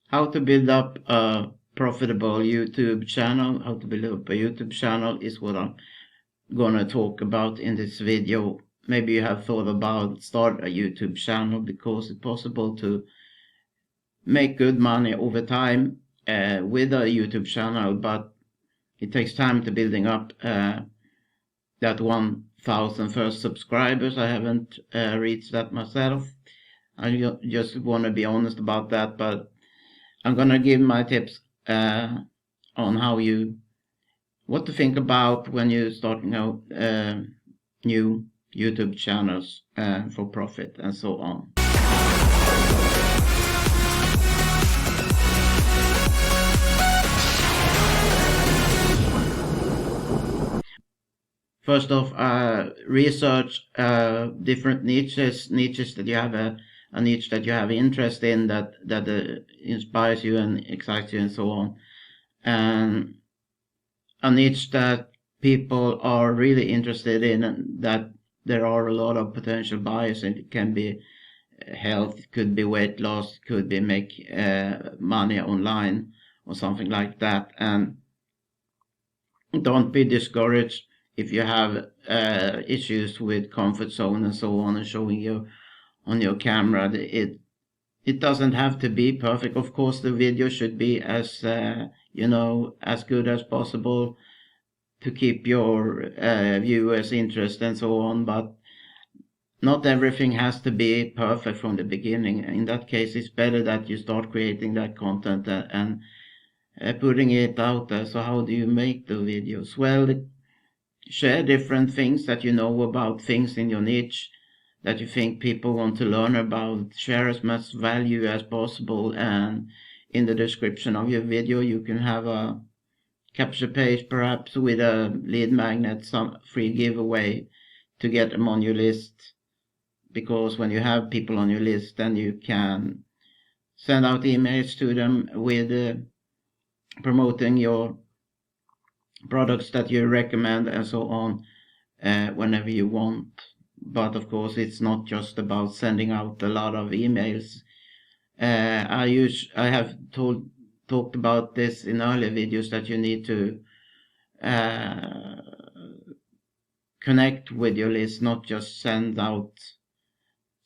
how to build up a profitable YouTube channel. How to build up a YouTube channel is what I'm gonna talk about in this video. Maybe you have thought about start a YouTube channel because it's possible to make good money over time with a YouTube channel, but it takes time to building up that 1,000 first subscribers. I haven't reached that myself. I just want to be honest about that, but I'm gonna give my tips on what to think about when you're starting out new YouTube channels for profit and so on. First off, research different niches that you have a niche that you have interest in that inspires you and excites you and so on, and a niche that people are really interested in and that there are a lot of potential buyers in. It can be health, it could be weight loss, it could be make money online or something like that. And don't be discouraged if you have issues with comfort zone and so on, and showing you on your camera. It doesn't have to be perfect. Of course, the video should be as as good as possible to keep your viewers' interest and so on, but not everything has to be perfect from the beginning. In that case, it's better that you start creating that content and putting it out there. So how do you make the videos? Well, share different things that you know about things in your niche that you think people want to learn about. Share as much value as possible, and in the description of your video you can have a capture page, perhaps with a lead magnet, some free giveaway to get them on your list. Because when you have people on your list, then you can send out emails to them with promoting your products that you recommend and so on whenever you want. But of course, it's not just about sending out a lot of emails. I have talked about this in earlier videos, that you need to connect with your list, not just send out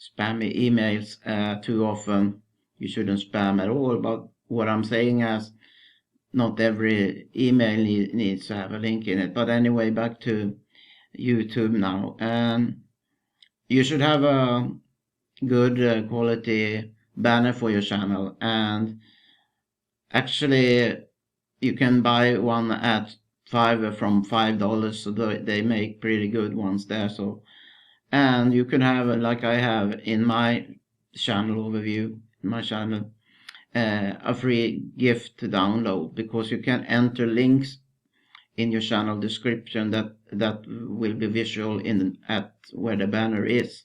spammy emails too often. You shouldn't spam at all. But what I'm saying is, not every email needs to have a link in it. But anyway, back to YouTube now. You should have a good quality banner for your channel, and actually you can buy one at Fiverr from $5, so they make pretty good ones there. So, and you can have, like I have in my channel overview, a free gift to download, because you can enter links in your channel description that will be visual at where the banner is.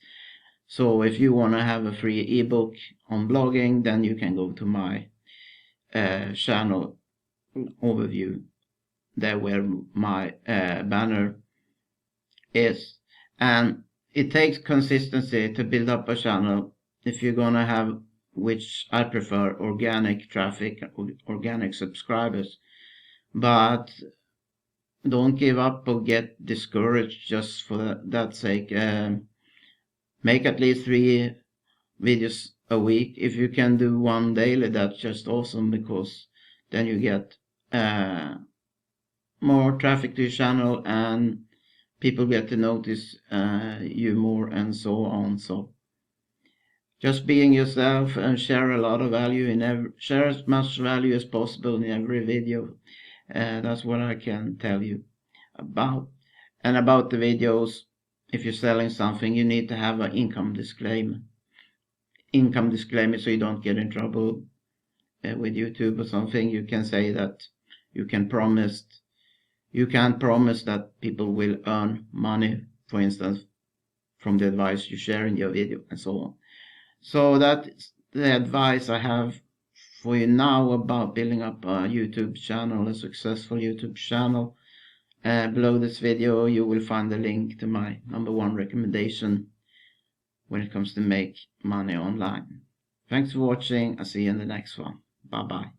So if you want to have a free ebook on blogging, then you can go to my channel overview, there where my banner is. And it takes consistency to build up a channel if you're gonna have, which I prefer, organic traffic, organic subscribers. But don't give up or get discouraged just for that sake. Make at least 3 videos a week. If you can do 1 daily, that's just awesome, because then you get more traffic to your channel and people get to notice you more and so on. So just being yourself and share a lot of value share as much value as possible in every video. That's what I can tell you about. And about the videos, if you're selling something, you need to have an income disclaimer so you don't get in trouble with YouTube or something. You can say that you can't promise that people will earn money, for instance, from the advice you share in your video and so on. So that's the advice I have for you now about building up a YouTube channel, a successful YouTube channel. Below this video you will find the link to my #1 recommendation when it comes to make money online. Thanks for watching. I'll see you in the next one. Bye bye.